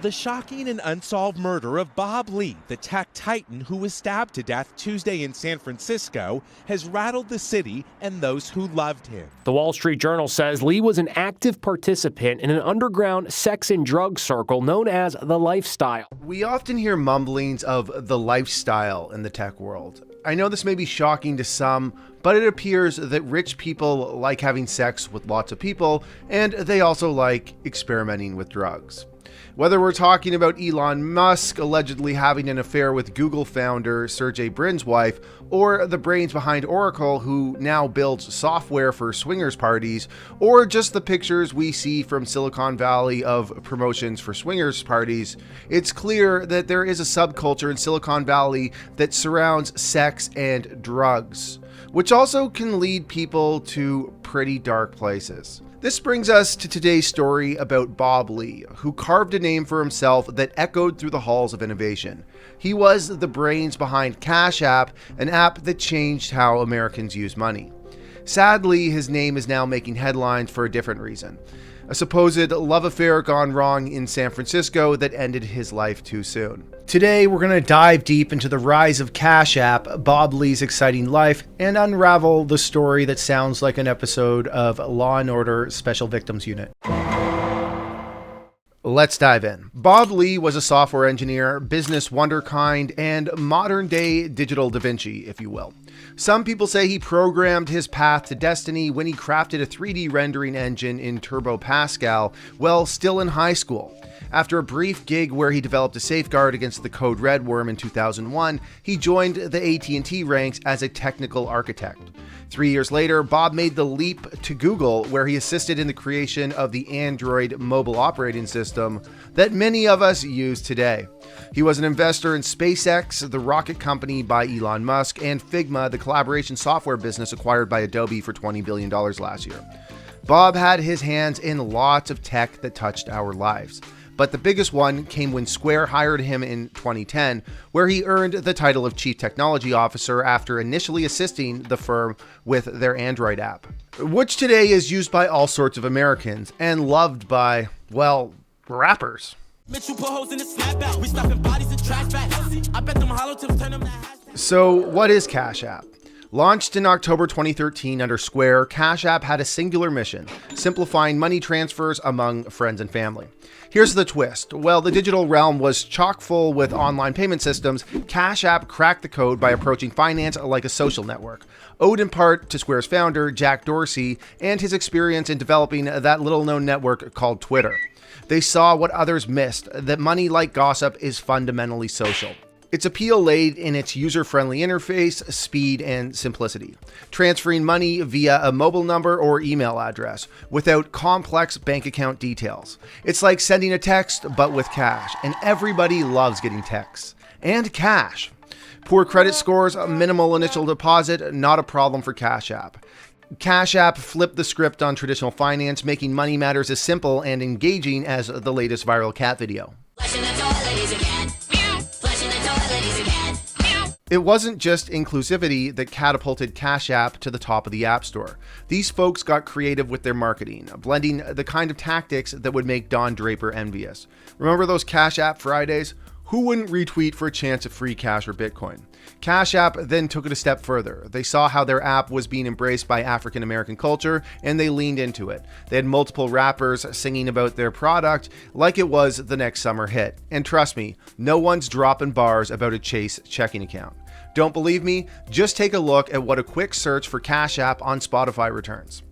The shocking and unsolved murder of Bob Lee, the tech titan who was stabbed to death Tuesday in San Francisco, has rattled the city and those who loved him. The Wall Street Journal says Lee was an active participant in an underground sex and drug circle known as the Lifestyle. We often hear mumblings of the lifestyle in the tech world. I know this may be shocking to some, but it appears that rich people like having sex with lots of people, and they also like experimenting with drugs. Whether we're talking about Elon Musk allegedly having an affair with Google founder Sergey Brin's wife, or the brains behind Oracle who now builds software for swingers parties, or just the pictures we see from Silicon Valley of promotions for swingers parties, it's clear that there is a subculture in Silicon Valley that surrounds sex and drugs, which also can lead people to pretty dark places. This brings us to today's story about Bob Lee, who carved a name for himself that echoed through the halls of innovation. He was the brains behind Cash App, an app that changed how Americans use money. Sadly, his name is now making headlines for a different reason. A supposed love affair gone wrong in San Francisco that ended his life too soon. Today, we're going to dive deep into the rise of Cash App, Bob Lee's exciting life, and unravel the story that sounds like an episode of Law & Order Special Victims Unit. Let's dive in. Bob Lee was a software engineer, business wonderkind, and modern-day digital Da Vinci, if you will. Some people say he programmed his path to destiny when he crafted a 3D rendering engine in Turbo Pascal while still in high school. After a brief gig where he developed a safeguard against the Code Red worm in 2001, he joined the AT&T ranks as a technical architect. 3 years later, Bob made the leap to Google, where he assisted in the creation of the Android mobile operating system that many of us use today. He was an investor in SpaceX, the rocket company by Elon Musk, and Figma, the collaboration software business acquired by Adobe for $20 billion last year. Bob had his hands in lots of tech that touched our lives. But the biggest one came when Square hired him in 2010, where he earned the title of Chief Technology Officer after initially assisting the firm with their Android app, which today is used by all sorts of Americans and loved by, well, rappers. So what is Cash App? Launched in October 2013 under Square, Cash App had a singular mission: simplifying money transfers among friends and family. Here's the twist. While the digital realm was chock full with online payment systems, Cash App cracked the code by approaching finance like a social network, owed in part to Square's founder, Jack Dorsey, and his experience in developing that little-known network called Twitter. They saw what others missed, that money, like gossip, is fundamentally social. Its appeal laid in its user-friendly interface, speed, and simplicity, transferring money via a mobile number or email address without complex bank account details. It's like sending a text, but with cash, and everybody loves getting texts. And cash. Poor credit scores, minimal initial deposit, not a problem for Cash App. Cash App flipped the script on traditional finance, making money matters as simple and engaging as the latest viral cat video. It wasn't just inclusivity that catapulted Cash App to the top of the App Store. These folks got creative with their marketing, blending the kind of tactics that would make Don Draper envious. Remember those Cash App Fridays? Who wouldn't retweet for a chance of free cash or Bitcoin? Cash App then took it a step further. They saw how their app was being embraced by African American culture, and they leaned into it. They had multiple rappers singing about their product like it was the next summer hit. And trust me, no one's dropping bars about a Chase checking account. Don't believe me? Just take a look at what a quick search for Cash App on Spotify returns.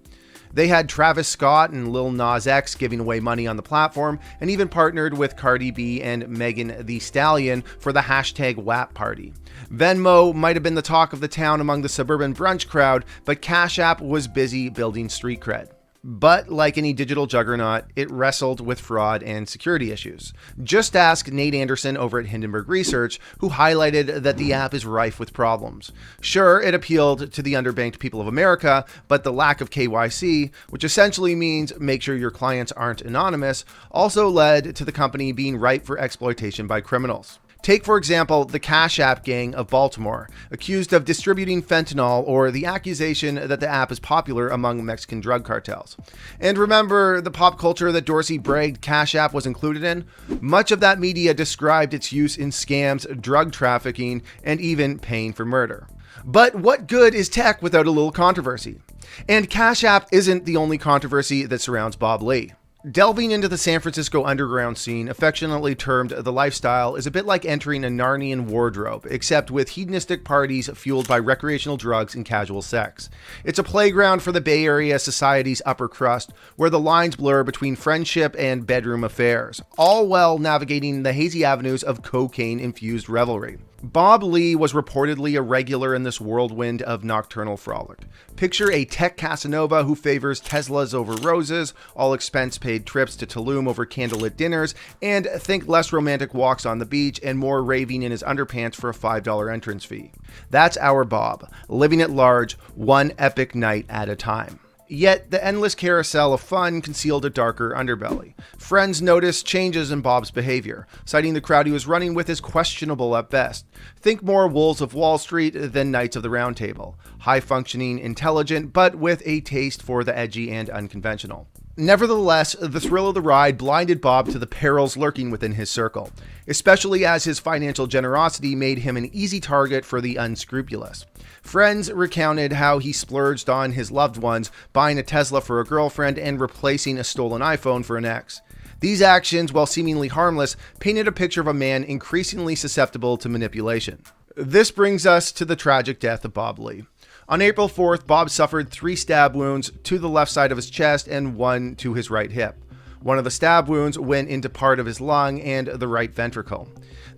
They had Travis Scott and Lil Nas X giving away money on the platform, and even partnered with Cardi B and Megan Thee Stallion for the hashtag WAP party. Venmo might have been the talk of the town among the suburban brunch crowd, but Cash App was busy building street cred. But like any digital juggernaut, it wrestled with fraud and security issues. Just ask Nate Anderson over at Hindenburg Research, who highlighted that the app is rife with problems. Sure, it appealed to the underbanked people of America, but the lack of KYC, which essentially means make sure your clients aren't anonymous, also led to the company being ripe for exploitation by criminals. Take, for example, the Cash App gang of Baltimore, accused of distributing fentanyl, or the accusation that the app is popular among Mexican drug cartels. And remember the pop culture that Dorsey bragged Cash App was included in? Much of that media described its use in scams, drug trafficking, and even paying for murder. But what good is tech without a little controversy? And Cash App isn't the only controversy that surrounds Bob Lee. Delving into the San Francisco underground scene, affectionately termed the lifestyle, is a bit like entering a Narnian wardrobe, except with hedonistic parties fueled by recreational drugs and casual sex. It's a playground for the Bay Area society's upper crust, where the lines blur between friendship and bedroom affairs, all while navigating the hazy avenues of cocaine-infused revelry. Bob Lee was reportedly a regular in this whirlwind of nocturnal frolic. Picture a tech Casanova who favors Teslas over roses, all expense-paid trips to Tulum over candlelit dinners, and think less romantic walks on the beach and more raving in his underpants for a $5 entrance fee. That's our Bob, living at large, one epic night at a time. Yet, the endless carousel of fun concealed a darker underbelly. Friends noticed changes in Bob's behavior, citing the crowd he was running with as questionable at best. Think more Wolves of Wall Street than Knights of the Round Table. High-functioning, intelligent, but with a taste for the edgy and unconventional. Nevertheless, the thrill of the ride blinded Bob to the perils lurking within his circle, especially as his financial generosity made him an easy target for the unscrupulous. Friends recounted how he splurged on his loved ones, buying a Tesla for a girlfriend and replacing a stolen iPhone for an ex. These actions, while seemingly harmless, painted a picture of a man increasingly susceptible to manipulation. This brings us to the tragic death of Bob Lee. On April 4th, Bob suffered 3 stab wounds to the left side of his chest and 1 to his right hip. One of the stab wounds went into part of his lung and the right ventricle.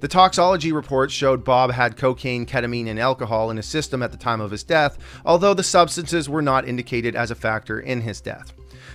The toxology report showed Bob had cocaine, ketamine, and alcohol in his system at the time of his death, although the substances were not indicated as a factor in his death.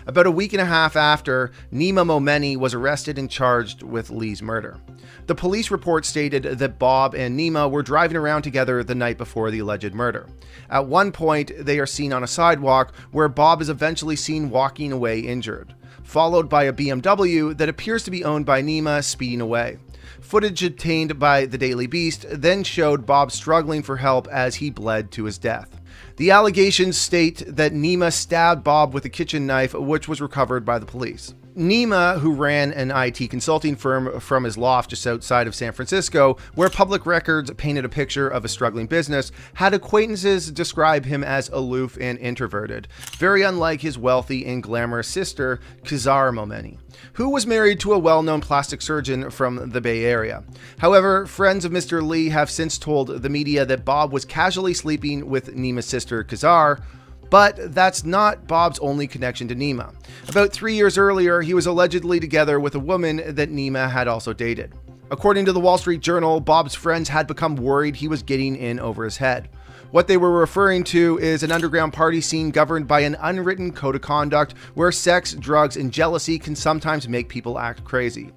About a week and a half after, Momeni was arrested and charged with Lee's murder. The police report stated that Bob and Nima were driving around together the night before the alleged murder. At one point, they are seen on a sidewalk where Bob is eventually seen walking away injured, followed by a BMW that appears to be owned by Nima speeding away. Footage obtained by the Daily Beast then showed Bob struggling for help as he bled to his death. The allegations state that Nima stabbed Bob with a kitchen knife, which was recovered by the police. Nima, who ran an IT consulting firm from his loft just outside of San Francisco, where public records painted a picture of a struggling business, had acquaintances describe him as aloof and introverted, very unlike his wealthy and glamorous sister, Kizar Momeni, who was married to a well-known plastic surgeon from the Bay Area. However, friends of Mr. Lee have since told the media that Bob was casually sleeping with Nima's sister, Kizar, but that's not Bob's only connection to Nima. About 3 years earlier, he was allegedly together with a woman that Nima had also dated. According to the Wall Street Journal, Bob's friends had become worried he was getting in over his head. What they were referring to is an underground party scene governed by an unwritten code of conduct where sex, drugs, and jealousy can sometimes make people act crazy.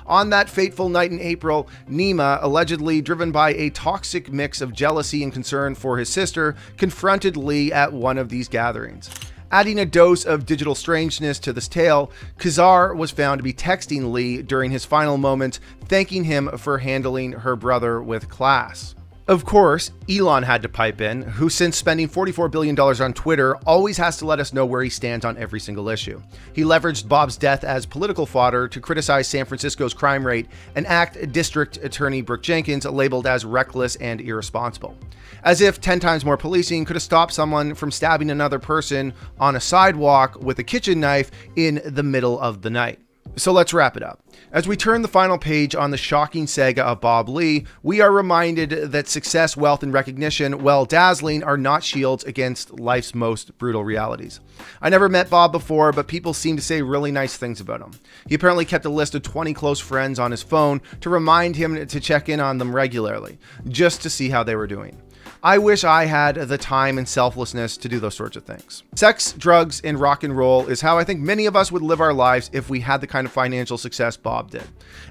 On that fateful night in April, Nima, allegedly driven by a toxic mix of jealousy and concern for his sister, confronted Lee at one of these gatherings. Adding a dose of digital strangeness to this tale, Kizar was found to be texting Lee during his final moments, thanking him for handling her brother with class. Of course, Elon had to pipe in, who since spending $44 billion on Twitter always has to let us know where he stands on every single issue. He leveraged Bob's death as political fodder to criticize San Francisco's crime rate and act District Attorney Brooke Jenkins labeled as reckless and irresponsible. As if 10 times more policing could have stopped someone from stabbing another person on a sidewalk with a kitchen knife in the middle of the night. So let's wrap it up. As we turn the final page on the shocking saga of Bob Lee, we are reminded that success, wealth, and recognition, while dazzling, are not shields against life's most brutal realities. I never met Bob before, but people seem to say really nice things about him. He apparently kept a list of 20 close friends on his phone to remind him to check in on them regularly, just to see how they were doing. I wish I had the time and selflessness to do those sorts of things. Sex, drugs, and rock and roll is how I think many of us would live our lives if we had the kind of financial success Bob did.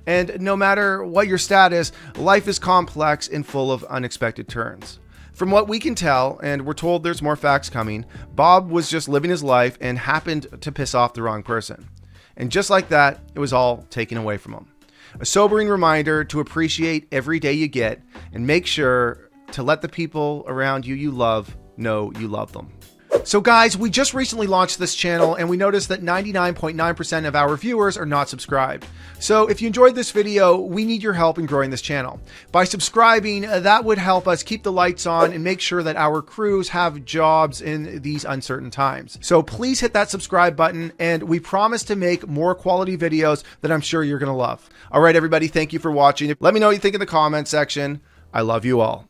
And no matter what your status, life is complex and full of unexpected turns. From what we can tell, and we're told there's more facts coming, Bob was just living his life and happened to piss off the wrong person. And just like that, it was all taken away from him. A sobering reminder to appreciate every day you get and make sure to let the people around you love know you love them. So guys, we just recently launched this channel and we noticed that 99.9% of our viewers are not subscribed. So if you enjoyed this video, we need your help in growing this channel. By subscribing, that would help us keep the lights on and make sure that our crews have jobs in these uncertain times. So please hit that subscribe button and we promise to make more quality videos that I'm sure you're going to love. All right, everybody, thank you for watching. Let me know what you think in the comment section. I love you all.